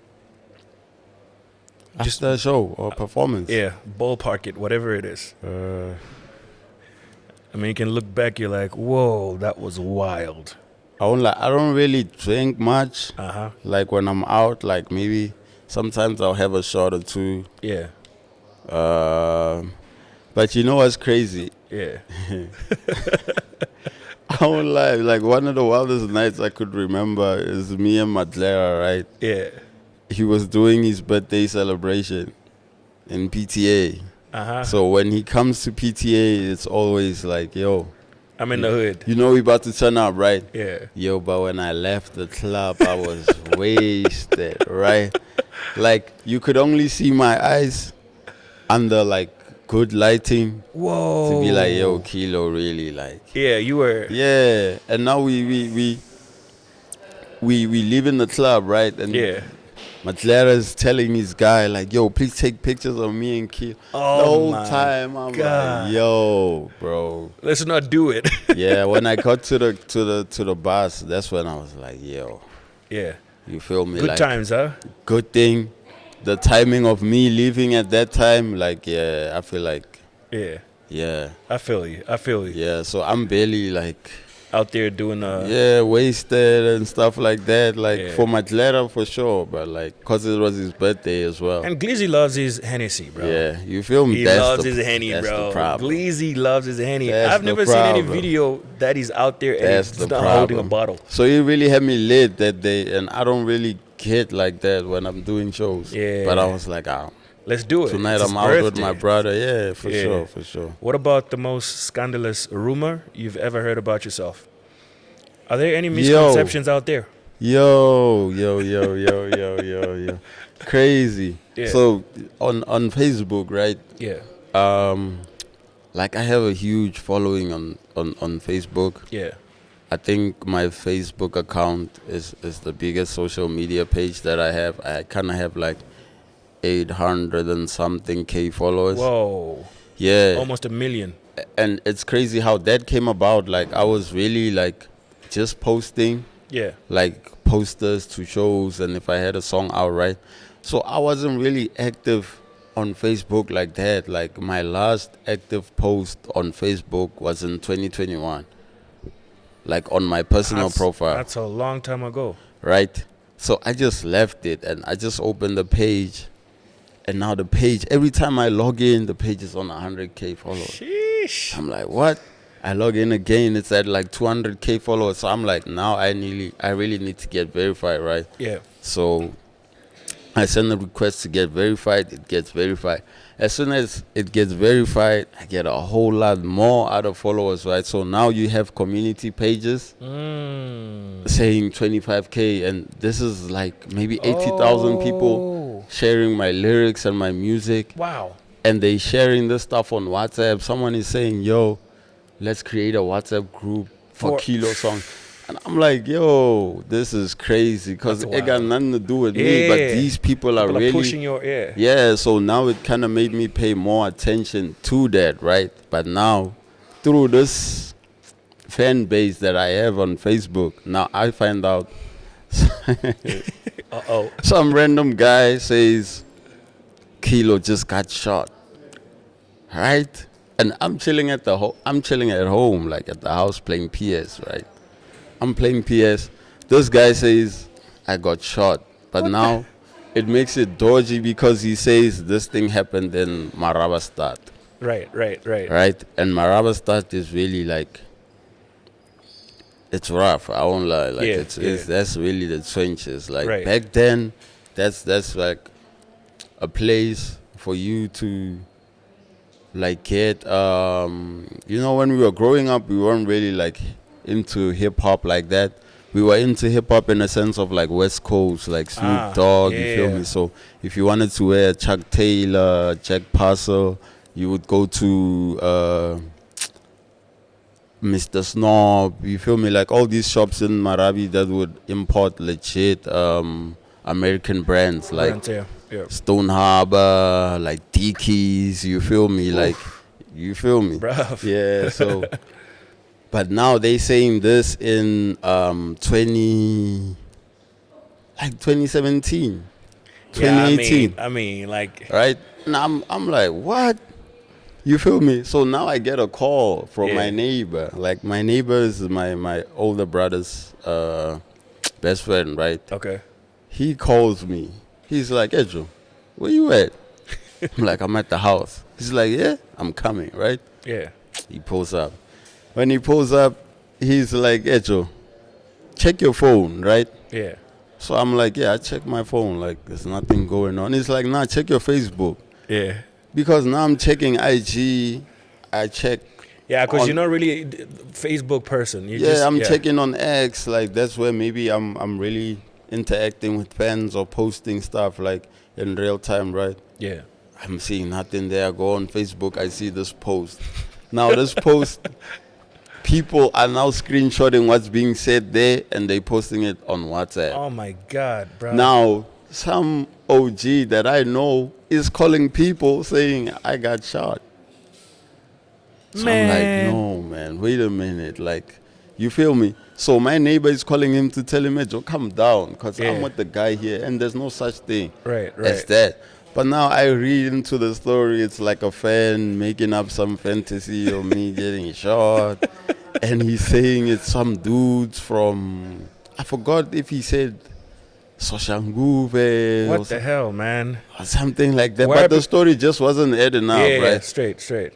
Just a show or performance.
Yeah, ballpark it, whatever it is. You can look back, you're like, whoa, that was wild.
I don't really drink much.
Uh-huh.
Like when I'm out, like maybe sometimes I'll have a shot or two.
Yeah,
But you know what's crazy?
yeah.
I won't lie. Like one of the wildest nights I could remember is me and Maglera, right?
Yeah.
He was doing his birthday celebration in PTA.
Uh-huh.
So when he comes to PTA, it's always like, yo,
I'm in the hood.
you know we about to turn up, right?
Yeah.
Yo, but when I left the club, I was wasted, right? Like, you could only see my eyes under, like, good lighting
Whoa.
to be like, yo, Kilo, really, like.
Yeah, you were.
Yeah, and now we live in the club, right? And
Yeah.
Maglera is telling his guy, like, yo, please take pictures of me and Kilo.
Oh,
the whole
my
time, I'm
God.
like, yo, bro.
Let's not do it.
Yeah, when I got to the bus, that's when I was like, yo,
Yeah.
you feel me?
Good
like,
times, huh?
good thing. The timing of me leaving at that time, like, yeah, I feel like,
Yeah.
yeah,
I feel you.
yeah. So I'm barely like,
Out there doing
yeah, wasted and stuff like that. Like
Yeah.
for Maglera for sure, but like, cause it was his birthday as well.
And Gleezy loves his Hennessy, bro.
Yeah, you feel me?
He
That's
loves
the-
his Henny,
that's
bro.
the problem.
Gleezy loves his Henny.
That's
I've
the
never seen any
problem.
video that he's out there and
That's
he's
the
not holding a
problem.
bottle.
So he really had me lit that day, and I don't really get like that when I'm doing shows.
Yeah.
But I was like,
Let's do it.
tonight
It's his
I'm out with
birthday.
my brother. Yeah, for
Yeah.
sure, for sure.
What about the most scandalous rumor you've ever heard about yourself? Are there any misconceptions out there?
Yo. Crazy.
Yeah.
So on Facebook, right?
Yeah.
Like I have a huge following on Facebook.
Yeah.
I think my Facebook account is the biggest social media page that I have. I kind of have like 800 and something K followers.
Whoa.
Yeah.
Almost 1 million.
And it's crazy how that came about. Like I was really like just posting
Yeah.
like posters to shows, and if I had a song out, right? So I wasn't really active on Facebook like that. Like my last active post on Facebook was in 2021. Like on my personal profile.
That's a long time ago.
Right? So I just left it and I just opened the page. And now the page, every time I log in, the page is on 100K followers.
Sheesh.
I'm like, what? I log in again, it's at like 200K followers. So I'm like, now I really need to get verified, right?
Yeah.
So I send a request to get verified, it gets verified. As soon as it gets verified, I get a whole lot more other followers, right? So now you have community pages saying 25K, and this is like maybe 80,000 people sharing my lyrics and my music.
Wow.
And they sharing this stuff on WhatsApp. Someone is saying, yo, let's create a WhatsApp group for Kilo song. And I'm like, yo, this is crazy because
That's
it got
wild.
nothing to do with me. But
Yeah.
these people are really
pushing your ear.
yeah, so now it kind of made me pay more attention to that, right? But now, through this fan base that I have on Facebook, now I find out
Uh-oh.
some random guy says Kilo just got shot, right? And I'm chilling at home, like at the house playing PS, right? I'm playing PS. This guy says I got shot, but now it makes it dodgy because he says this thing happened in Marabastad,
Right.
right? And Marabastad is really like it's rough. I won't lie. Like
Yeah,
it's that's really the trenches. Like
Right.
back then, that's like a place for you to like get you know, when we were growing up, we weren't really like into hip hop like that. We were into hip hop in a sense of like West Coast, like Snoop Dogg, you feel
yeah.
me? So if you wanted to wear Chuck Taylor, Jack Parcel, you would go to Mr. Snob, you feel me? Like all these shops in Marabi that would import legit American brands like
Brands, yeah.
Stone Harbor, like TKays, you feel me?
Oof.
Like, you feel me?
Bruv.
Yeah, so, but now they saying this in 2017,
Yeah,
2018,
I mean, like,
right? And I'm like, what? You feel me? So now I get a call from
Yeah.
my neighbor. Like, my neighbor is my older brother's best friend, right?
okay.
He calls me. He's like, Edjo, where you at? I'm like, I'm at the house. He's like, yeah, I'm coming, right?
Yeah.
He pulls up. When he pulls up, he's like, Edjo, check your phone, right?
Yeah.
So I'm like, yeah, I check my phone. Like, there's nothing going on. He's like, nah, check your Facebook.
Yeah.
Because now I'm checking IG. I check.
Yeah, because
on-
you're not really a Facebook person. You
Yeah,
just,
I'm checking on X. Like, that's where maybe I'm really interacting with fans or posting stuff like in real time, right?
Yeah.
I'm seeing nothing there. I go on Facebook, I see this post. Now this post, people are now screenshotting what's being said there and they posting it on WhatsApp.
Oh my God, bro.
Now some OG that I know is calling people saying I got shot. So I'm like, no man, wait a minute, like, you feel me? So my neighbor is calling him to tell him, hey, Joe, come down, because
Yeah.
I'm with the guy here, and there's no such thing
Right,
as
right.
that. But now I read into the story, it's like a fan making up some fantasy of me getting shot, and he's saying it's some dudes from, I forgot if he said Soshanguve
What the hell, man?
or something like that.
Why
But the
be-
story just wasn't adding up,
Yeah,
right?
straight.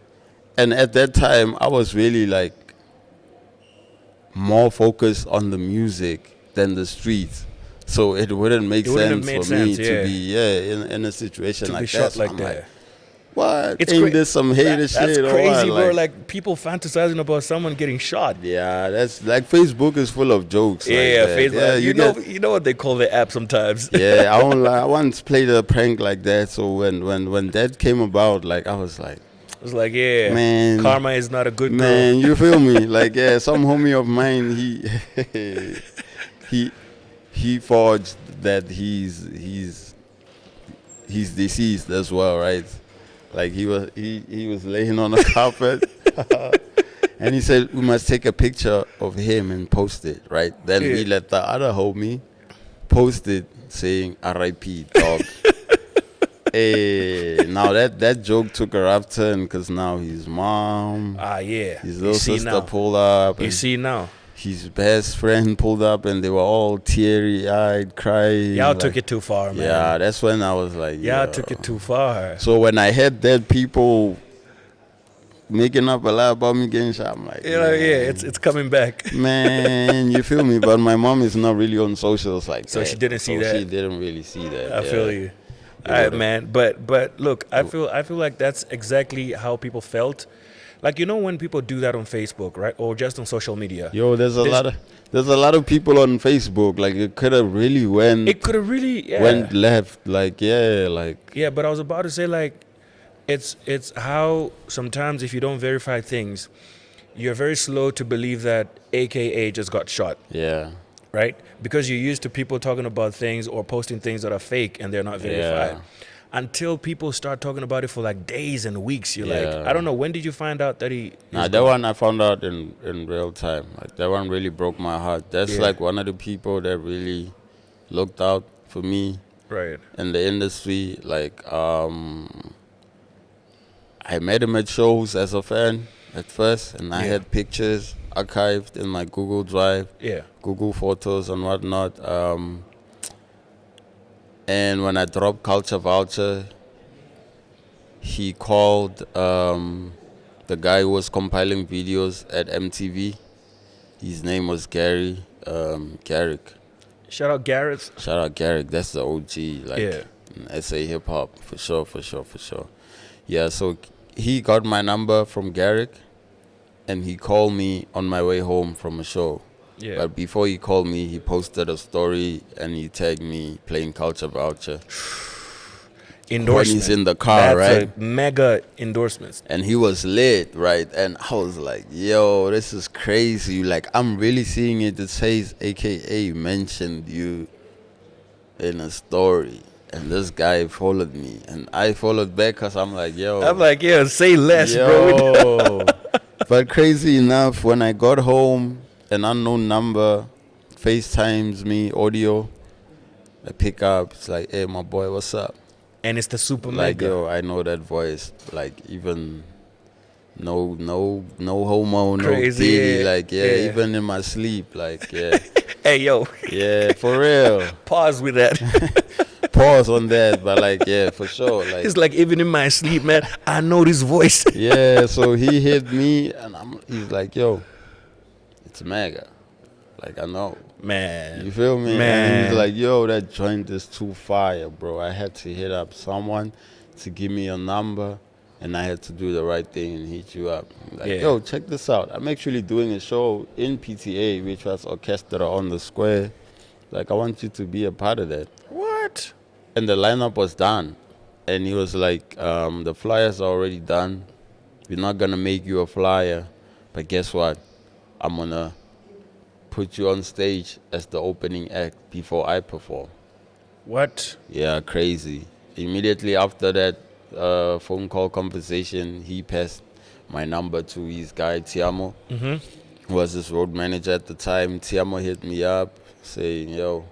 And at that time, I was really like more focused on the music than the streets. So it wouldn't make
It wouldn't have
sense
made
for me
sense,
to
yeah.
be in a situation
To
like
be
that.
shot
So
like
I'm
that.
what?
It's
Ain't
cra-
this some hater
That's
shit or
crazy,
what?
bro. Like, people fantasizing about someone getting shot.
Yeah, that's like Facebook is full of jokes.
Yeah,
like that.
Facebook.
Yeah,
you know what they call the app sometimes.
yeah, I won't lie. I once played a prank like that. So when that came about, like I was like,
It's like, yeah,
Man.
karma is not a good
man, you feel me? Like, yeah, some homie of mine, he forged that he's deceased as well, right? Like he was laying on the carpet, and he said we must take a picture of him and post it, right? Then we
Yeah.
let the other homie post it saying R.I.P. dog. Hey, now that joke took a rough turn because now his mom,
girl. Ah, yeah.
his
You
little
see
sister
now.
pulled up,
You
and
see now.
his best friend pulled up, and they were all teary-eyed, crying.
Y'all
like-
took it too far, man.
Yeah, that's when I was like,
Y'all
yeah.
took it too far.
So when I heard that people making up a lot about me getting shot, I'm like,
You know, yeah,
man,
it's coming back.
man, you feel me? But my mom is not really on socials like
So
that.
she didn't see
So
that.
She didn't really see that.
I
yeah.
feel you.
Yeah,
All right,
but-
man. But look, I feel like that's exactly how people felt. Like, you know, when people do that on Facebook, right, or just on social media.
Yo, there's a
This-
lot of people on Facebook. Like it could have really
It could have really, yeah.
went left. Like yeah, like
Yeah, but I was about to say, like, it's how sometimes if you don't verify things, you're very slow to believe that AKA just got shot,
yeah,
right? Because you're used to people talking about things or posting things that are fake and they're not verified.
Yeah.
Until people start talking about it for like days and weeks, you're like,
Yeah.
I don't know, when did you find out that he?
Nah,
is
that
gone?
one I found out in real time. Like that one really broke my heart. That's
Yeah.
like one of the people that really looked out for me
Right.
in the industry. Like I met him at shows as a fan at first, and I
Yeah.
had pictures archived in my Google Drive,
Yeah.
Google Photos and whatnot. And when I dropped Culture Vulture, he called the guy who was compiling videos at MTV, His name was Gary, Garrick.
Shout out Garrett.
Shout out Garrick. That's the OG, like
Yeah.
SA hip hop for sure. Yeah, so he got my number from Garrick, and he called me on my way home from a show.
Yeah.
But before he called me, he posted a story and he tagged me playing Culture Voucher when
Endorsement.
he's in the car,
That's
right?
a mega endorsements.
And he was lit, right? And I was like, yo, this is crazy. Like, I'm really seeing it. It says AKA mentioned you in a story. And this guy followed me. And I followed back because I'm like, yo.
I'm like, yeah, say less, bro.
Yo. But crazy enough, when I got home, an unknown number FaceTimes me audio. I pick up. It's like, hey, my boy, what's up?
And it's the super
Like,
mega.
yo, I know that voice. Like, even no homo,
Crazy,
no Diddy.
yeah,
Like, yeah,
yeah.
even in my sleep. Like, yeah.
Hey, yo,
Yeah, for real.
pause with that.
Pause on that, but like, yeah, for sure. Like,
It's like even in my sleep, man, I know this voice.
yeah, so he hit me, and he's like, yo, it's mega. Like, I know.
Man.
You feel me?
Man.
And he's like, yo, that joint is too fire, bro. I had to hit up someone to give me a number, and I had to do the right thing and hit you up. Like,
Yeah.
yo, check this out. I'm actually doing a show in PTA, which was Orchestra on the Square. Like, I want you to be a part of that.
What?
And the lineup was done. And he was like, the flyers are already done. We're not going to make you a flyer. But guess what? I'm going to put you on stage as the opening act before I perform.
What?
Yeah, crazy. Immediately after that phone call conversation, he passed my number to his guy, Tiamo, who was his road manager at the time. Tiamo hit me up saying, yo,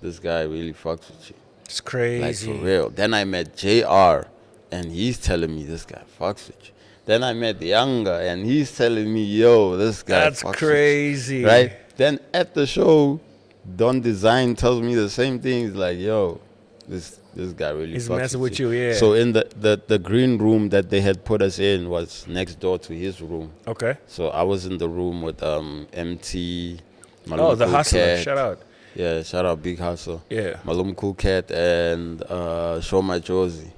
this guy really fucks with you.
It's
Like,
crazy.
for real. Then I met JR, and he's telling me this guy fucks with you. Then I met Younger, and he's telling me, yo, this guy
That's
fucks with
crazy.
you. Right? Then at the show, Don Design tells me the same thing. He's like, yo, this guy really
He's
fucks
messing with you, yeah.
So in the green room that they had put us in was next door to his room.
Okay.
So I was in the room with MT,
Oh, the
Malum
hustler.
Cat.
Shout out.
Yeah, shout out Big Hustle.
Yeah.
Malum Cool Cat and Shoma Josie.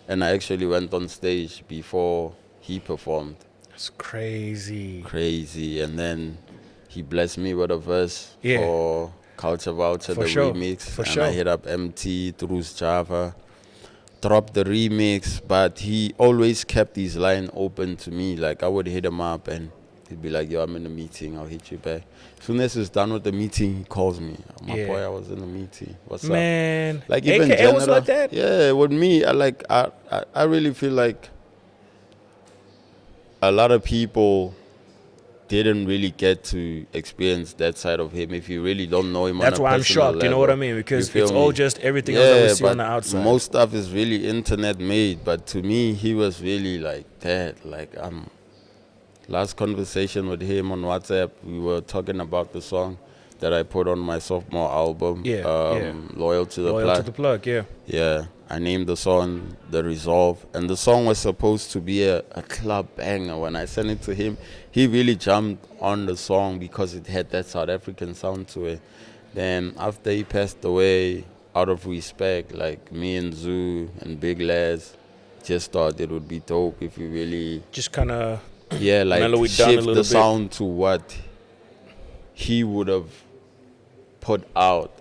And I actually went on stage before he performed.
That's crazy.
Crazy. And then he blessed me with a verse
Yeah.
for Culture Voucher,
For
the
sure.
remix.
For
and
sure.
I hit up MT through Java. Dropped the remix, but he always kept his line open to me. Like, I would hit him up and he'd be like, yo, I'm in a meeting, I'll hit you back. As soon as he's done with the meeting, he calls me. My
Yeah.
boy, I was in a meeting. What's up?
Man.
Like, even
AKA was like that?
Yeah, with me, I really feel like a lot of people didn't really get to experience that side of him if you really don't know him.
That's
on a
why I'm
personal
shocked, you know what I
level.
mean? Because
You feel
it's all
me?
just everything else that we see
but
on the outside.
most stuff is really internet made, but to me, he was really like that. Like, last conversation with him on WhatsApp, we were talking about the song that I put on my sophomore album,
Yeah.
Loyal to the
Loyal
Plug.
to the plug, yeah.
Yeah, I named the song The Resolve, and the song was supposed to be a club banger. When I sent it to him, he really jumped on the song because it had that South African sound to it. Then after he passed away, out of respect, like me and Zoo and Big Laz just thought it would be dope if we really,
Just kind of,
yeah, like
mellow it down a
shift
little
the
bit.
sound to what he would have put out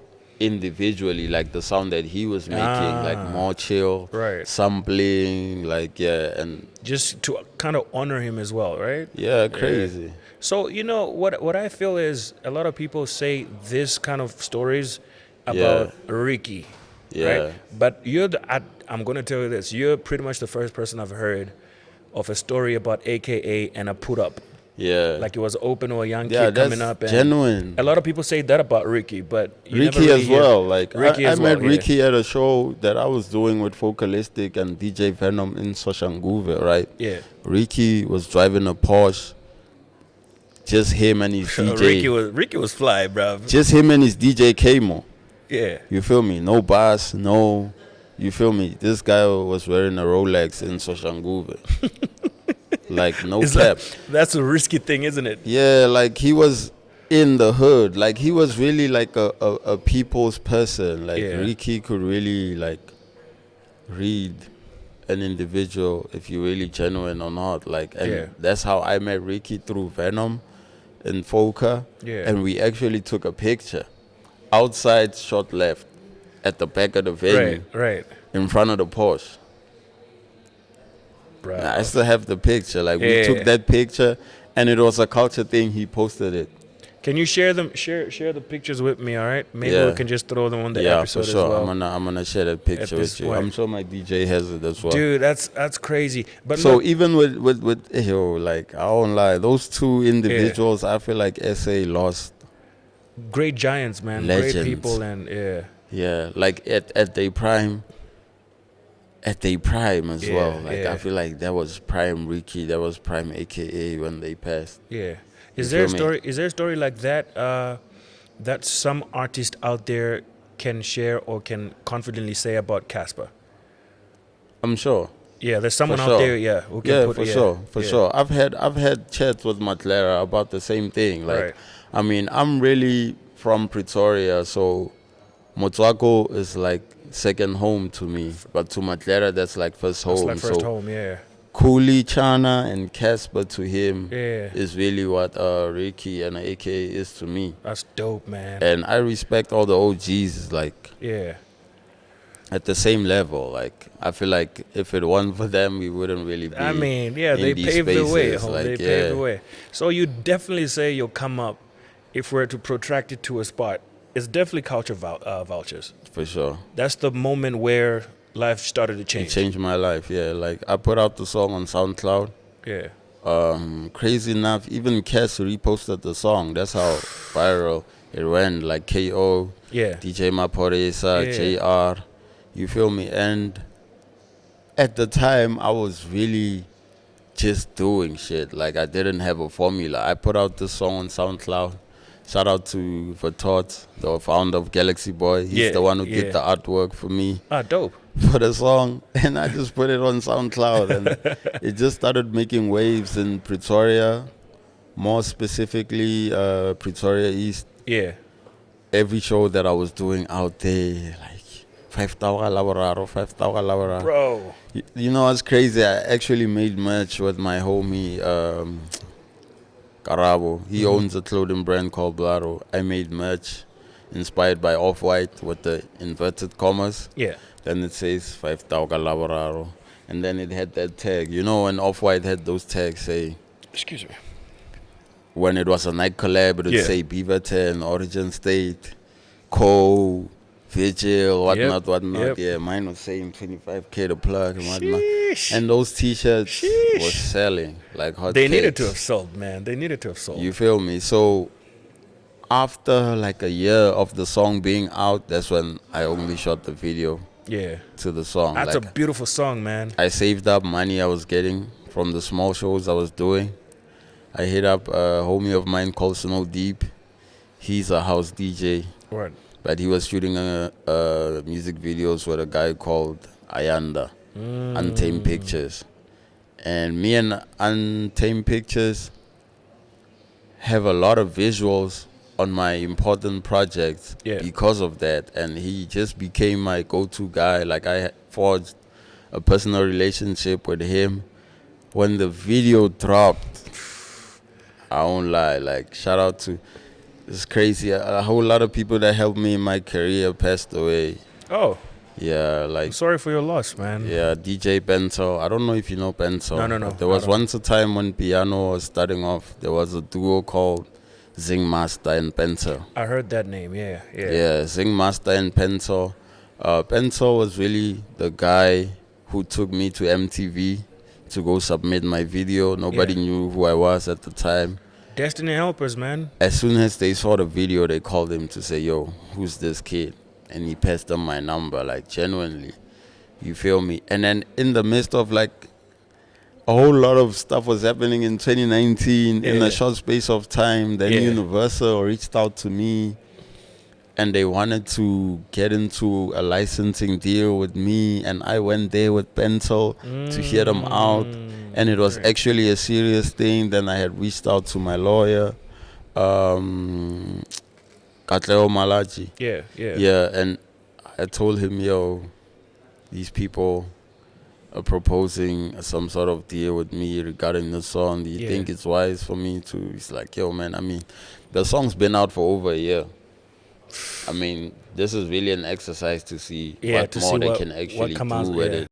individually, like the sound that he was making, like more chill,
Right.
sampling, like, yeah, and
just to kind of honor him as well, right?
yeah, crazy.
So, you know, what I feel is a lot of people say this kind of stories about Ricky,
Yeah.
right? But I'm going to tell you this. You're pretty much the first person I've heard of a story about AKA and a put up.
Yeah,
Like it was open or a young
yeah,
kid
that's
coming up. And
genuine.
a lot of people say that about Ricky, but you never
Ricky
really
as
hear-
well. Like
Ricky
I
as
met
well, yeah.
Ricky at a show that I was doing with Focalistic and DJ Venom in Soshanguve, right?
Yeah.
Ricky was driving a Porsche. Just him and his DJ.
Ricky was fly, bro.
Just him and his DJ Kamo.
Yeah.
You feel me? No bass, no. You feel me? This guy was wearing a Rolex in Soshanguve. Like, no
It's
cap.
that's a risky thing, isn't it?
Yeah, like he was in the hood. Like he was really like a people's person. Like
Yeah.
Ricky could really like read an individual if you're really genuine or not. Like, and
Yeah.
that's how I met Ricky, through Venom in Foka.
Yeah.
And we actually took a picture outside, shot left, at the back of the venue,
Right.
in front of the Porsche.
Bro.
I still have the picture. Like we
Yeah.
took that picture, and it was a culture thing. He posted it.
Can you share them? Share the pictures with me, all right? Maybe
Yeah.
we can just throw them on the
Yeah,
episode
for sure.
as well.
I'm gonna share that picture
this
with you.
point.
I'm sure my DJ has it as well.
Dude, that's crazy. But
So
look,
even with yo, like I won't lie, those two individuals, I feel like SA lost.
great giants, man.
Legends.
Great people, and yeah.
Yeah, like at their prime. At their prime as
Yeah,
well. Like
yeah.
I feel like that was prime Ricky, that was prime AKA when they passed.
Yeah.
You
Is there a
feel me?
story? Is there a story like that that some artist out there can share or can confidently say about Casper?
I'm sure.
Yeah, there's someone
For
out
sure.
there. Yeah, who can
Yeah,
put
for
yeah,
sure, for
yeah.
sure. I've had chats with Maglera about the same thing. Like,
Right.
I mean, I'm really from Pretoria, so Motswako is like second home to me, but to Maglera that's like first
That's
home.
like first
so
home. Yeah.
Cooley, Chana, and Casper to him
Yeah.
is really what Ricky and AKA is to me.
That's dope, man.
And I respect all the OGs, like
Yeah.
at the same level. Like I feel like if it weren't for them, we wouldn't really be.
I mean, yeah,
in
they
these
paved the way.
spaces,
Home.
like,
They paved the way. So you definitely say you'll come up if we're to protract it to a spot. It's definitely culture vultures.
For sure.
That's the moment where life started to
It
change.
changed my life, yeah. Like I put out the song on SoundCloud.
Yeah.
Crazy enough, even Cass reposted the song. That's how viral it went. Like KO,
Yeah.
DJ Maporesa,
Yeah.
JR. You feel me? And at the time, I was really just doing shit. Like I didn't have a formula. I put out this song on SoundCloud. Shout out to Vertot, the founder of Galaxy Boy. He's
Yeah,
the one who
yeah.
did the artwork for me.
Ah, dope.
For the song, and I just put it on SoundCloud, and it just started making waves in Pretoria, more specifically Pretoria East.
Yeah.
Every show that I was doing out there, like 5,000 laboraro.
Bro.
You know what's crazy? I actually made merch with my homie Karabo. He owns a clothing brand called Blaro. I made merch inspired by Off-White with the inverted commas.
Yeah.
Then it says 5,000 laboraro. And then it had that tag. You know when Off-White had those tags say,
Excuse me.
when it was a night collab, it would
Yeah.
say Beaverton, Origin State, Co, Vigil, whatnot.
Yep.
Yeah, mine was saying 25K to plug and whatnot.
Sheesh.
And those t-shirts
Sheesh.
was selling like hot
They needed to
cakes.
have sold, man. They needed to have sold.
You feel me? So after like a year of the song being out, that's when I only shot the video
Yeah.
to the song.
That's
Like,
a beautiful song, man.
I saved up money I was getting from the small shows I was doing. I hit up a homie of mine called Snow Deep. He's a house DJ,
Word.
but he was shooting music videos with a guy called Ayanda, Untamed Pictures. And me and Untamed Pictures have a lot of visuals on my important projects
Yeah.
because of that. And he just became my go-to guy. Like I forged a personal relationship with him. When the video dropped, I won't lie, like shout out to, it's crazy, a whole lot of people that helped me in my career passed away.
Oh,
Yeah,
I'm
like,
sorry for your loss, man.
yeah, DJ Bento. I don't know if you know Bento.
No.
But there was
I don't.
once a time when piano was starting off, there was a duo called Zing Master and Bento.
I heard that name. Yeah.
Yeah, Zing Master and Bento. Bento was really the guy who took me to MTV to go submit my video. Nobody
Yeah.
knew who I was at the time.
Destiny helpers, man.
As soon as they saw the video, they called him to say, yo, who's this kid? And he passed them my number, like, genuinely. You feel me? And then in the midst of, like, a whole lot of stuff was happening in 2019 in
Yeah.
a short space of time. Then
Yeah.
Universal reached out to me. and they wanted to get into a licensing deal with me, and I went there with Pencil to hear them out, and it was actually a serious thing. Then I had reached out to my lawyer, Katleo Malachi. Yeah, and I told him, yo, these people are proposing some sort of deal with me regarding the song. Do you think it's wise for me to? He's like, yo, man, I mean, the song's been out for over a year. I mean, this is really an exercise to see what more they can actually do with it.